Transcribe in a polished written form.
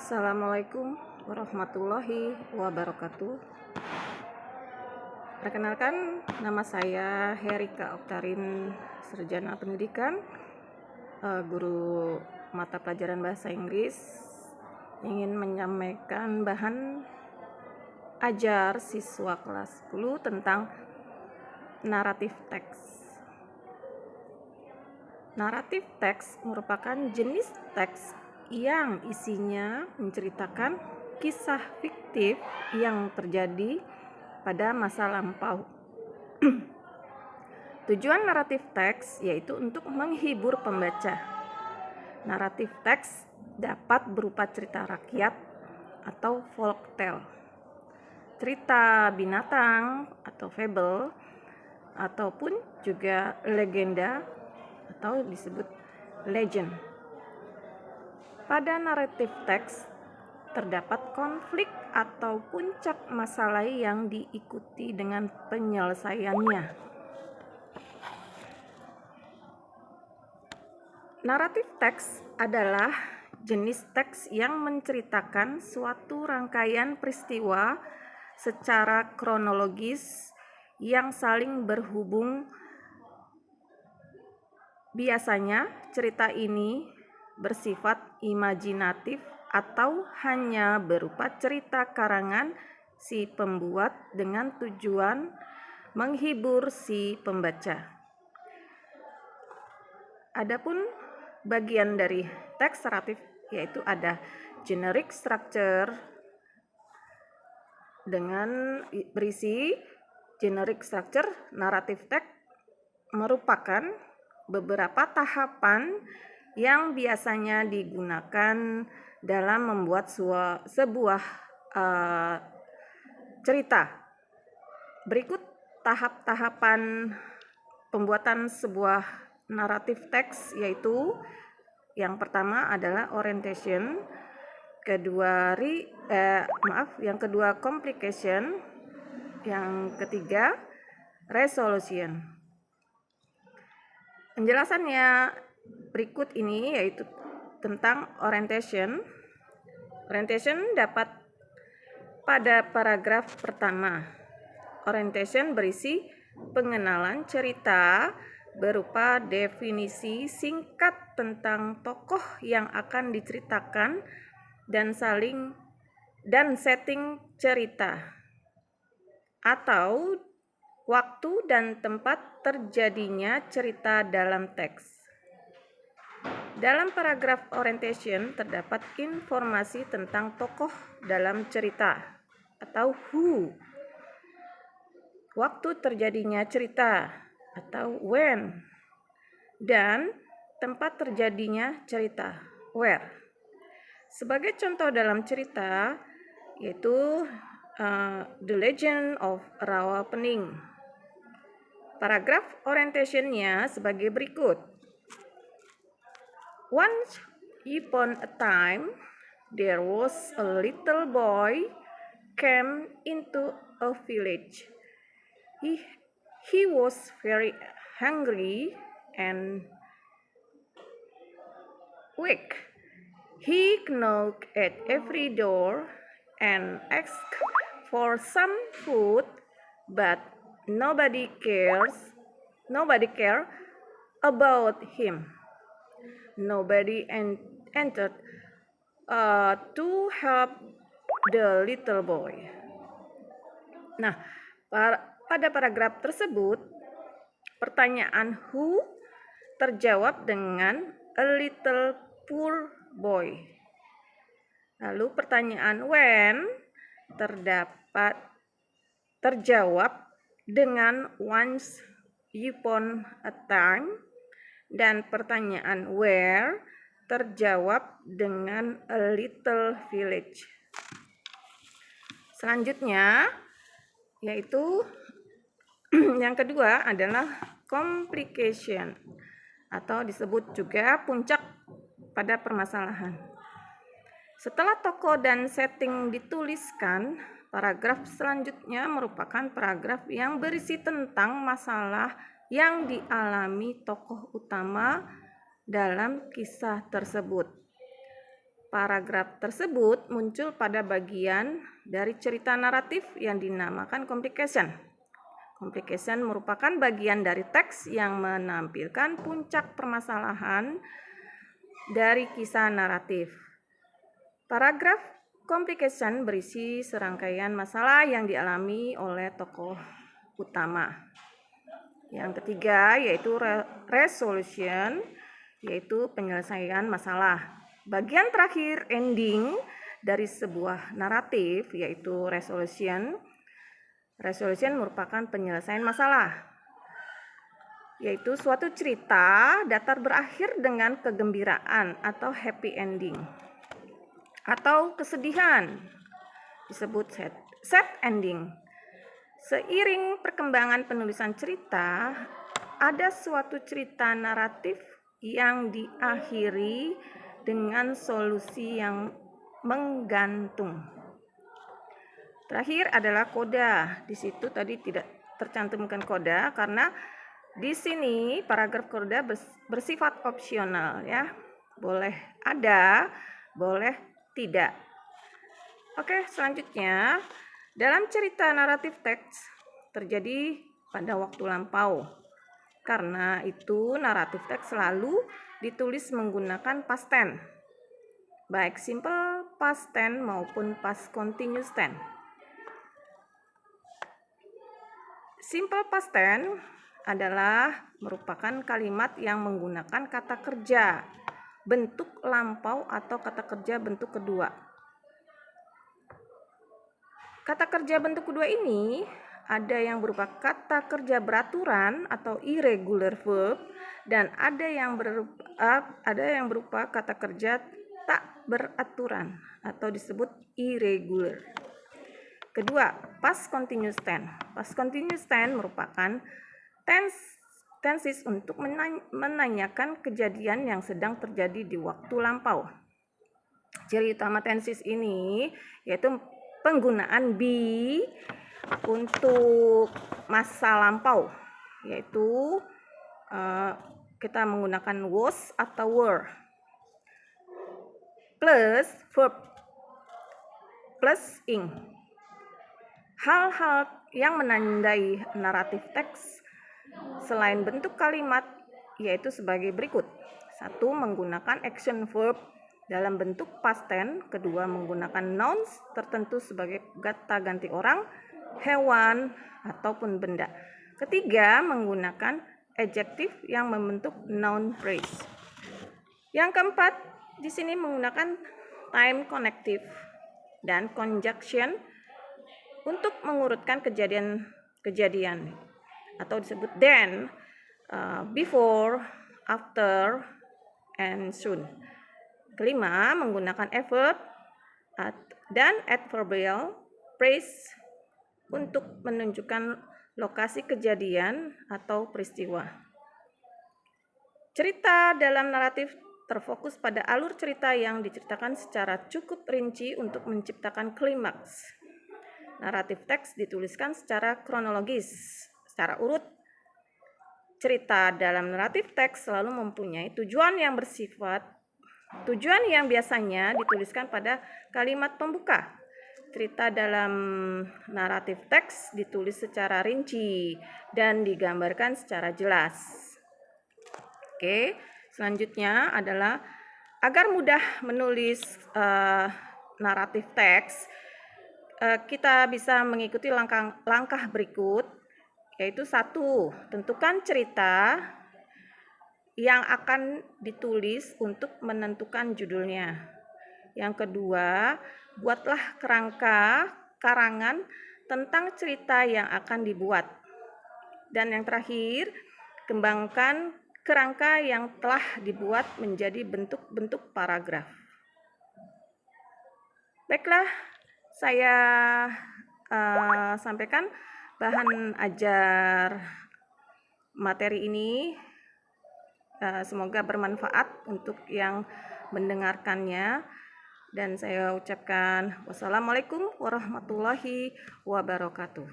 Assalamualaikum warahmatullahi wabarakatuh. Perkenalkan, nama saya Herika Oktarin, Sarjana Pendidikan, guru mata pelajaran bahasa Inggris. Ingin menyampaikan bahan ajar siswa kelas 10 tentang naratif teks. Naratif teks merupakan jenis teks yang isinya menceritakan kisah fiktif yang terjadi pada masa lampau. Tujuan naratif teks yaitu untuk menghibur pembaca. Naratif teks dapat berupa cerita rakyat atau folktale, cerita binatang atau fable, ataupun juga legenda atau disebut legend. Pada naratif teks terdapat konflik atau puncak masalah yang diikuti dengan penyelesaiannya. Naratif teks adalah jenis teks yang menceritakan suatu rangkaian peristiwa secara kronologis yang saling berhubung. Biasanya cerita ini bersifat imajinatif atau hanya berupa cerita karangan si pembuat dengan tujuan menghibur si pembaca. Adapun bagian dari teks naratif yaitu ada generic structure dengan berisi generic structure. Naratif teks merupakan beberapa tahapan yang biasanya digunakan dalam membuat sebuah cerita. Berikut tahap-tahapan pembuatan sebuah naratif teks, yaitu yang pertama adalah orientation, yang kedua complication, yang ketiga resolution. Penjelasannya berikut ini yaitu tentang orientation. Orientation dapat pada paragraf pertama. Orientation berisi pengenalan cerita berupa definisi singkat tentang tokoh yang akan diceritakan dan setting cerita atau waktu dan tempat terjadinya cerita dalam teks. Dalam paragraf orientation terdapat informasi tentang tokoh dalam cerita atau who, waktu terjadinya cerita atau when, dan tempat terjadinya cerita where. Sebagai contoh dalam cerita yaitu The Legend of Rawapening. Paragraf orientation-nya sebagai berikut. Once upon a time, there was a little boy came into a village. He was very hungry and weak. He knocked at every door and asked for some food, but nobody cared about him. Nobody entered to help the little boy. Nah, pada paragraf tersebut, pertanyaan who terjawab dengan a little poor boy. Lalu pertanyaan when terjawab dengan once upon a time, dan pertanyaan where terjawab dengan a little village. Selanjutnya yaitu yang kedua adalah complication atau disebut juga puncak pada permasalahan. Setelah tokoh dan setting dituliskan, paragraf selanjutnya merupakan paragraf yang berisi tentang masalah yang dialami tokoh utama dalam kisah tersebut. Paragraf tersebut muncul pada bagian dari cerita naratif yang dinamakan complication. Complication merupakan bagian dari teks yang menampilkan puncak permasalahan dari kisah naratif. Paragraf complication berisi serangkaian masalah yang dialami oleh tokoh utama. Yang ketiga yaitu resolution, yaitu penyelesaian masalah. Bagian terakhir ending dari sebuah naratif yaitu resolution. Resolution merupakan penyelesaian masalah, yaitu suatu cerita datar berakhir dengan kegembiraan atau happy ending, atau kesedihan disebut sad ending. Seiring perkembangan penulisan cerita, ada suatu cerita naratif yang diakhiri dengan solusi yang menggantung. Terakhir adalah koda. Di situ tadi tidak tercantumkan koda karena di sini paragraf koda bersifat opsional ya. Boleh ada, boleh tidak. Oke, selanjutnya dalam cerita naratif teks terjadi pada waktu lampau. Karena itu naratif teks selalu ditulis menggunakan past tense, baik simple past tense maupun past continuous tense. Simple past tense adalah merupakan kalimat yang menggunakan kata kerja bentuk lampau atau kata kerja bentuk kedua. Kata kerja bentuk kedua ini ada yang berupa kata kerja beraturan atau irregular verb dan ada yang berupa kata kerja tak beraturan atau disebut irregular. Kedua, past continuous tense. Past continuous tense merupakan tenses untuk menanyakan kejadian yang sedang terjadi di waktu lampau. Ciri utama tenses ini yaitu penggunaan be untuk masa lampau, yaitu kita menggunakan was atau were plus verb plus ing. Hal-hal yang menandai naratif teks selain bentuk kalimat yaitu sebagai berikut. 1. Menggunakan action verb dalam bentuk past tense. Kedua, menggunakan nouns tertentu sebagai kata ganti orang, hewan, ataupun benda. Ketiga, menggunakan adjektif yang membentuk noun phrase. Yang keempat, di sini menggunakan time connective dan conjunction untuk mengurutkan kejadian atau disebut then, before, after, and soon. Kelima, menggunakan adverb dan adverbial phrase untuk menunjukkan lokasi kejadian atau peristiwa. Cerita dalam naratif terfokus pada alur cerita yang diceritakan secara cukup rinci untuk menciptakan klimaks. Naratif teks dituliskan secara kronologis, secara urut. Cerita dalam naratif teks selalu mempunyai tujuan yang biasanya dituliskan pada kalimat pembuka. Cerita dalam naratif teks ditulis secara rinci dan digambarkan secara jelas. Oke, selanjutnya adalah agar mudah menulis naratif teks, kita bisa mengikuti langkah berikut, yaitu 1. Tentukan cerita yang akan ditulis untuk menentukan judulnya. Yang kedua, buatlah kerangka karangan tentang cerita yang akan dibuat. Dan yang terakhir, kembangkan kerangka yang telah dibuat menjadi bentuk-bentuk paragraf. Baiklah, saya sampaikan bahan ajar materi ini. Semoga bermanfaat untuk yang mendengarkannya. Dan saya ucapkan wassalamualaikum warahmatullahi wabarakatuh.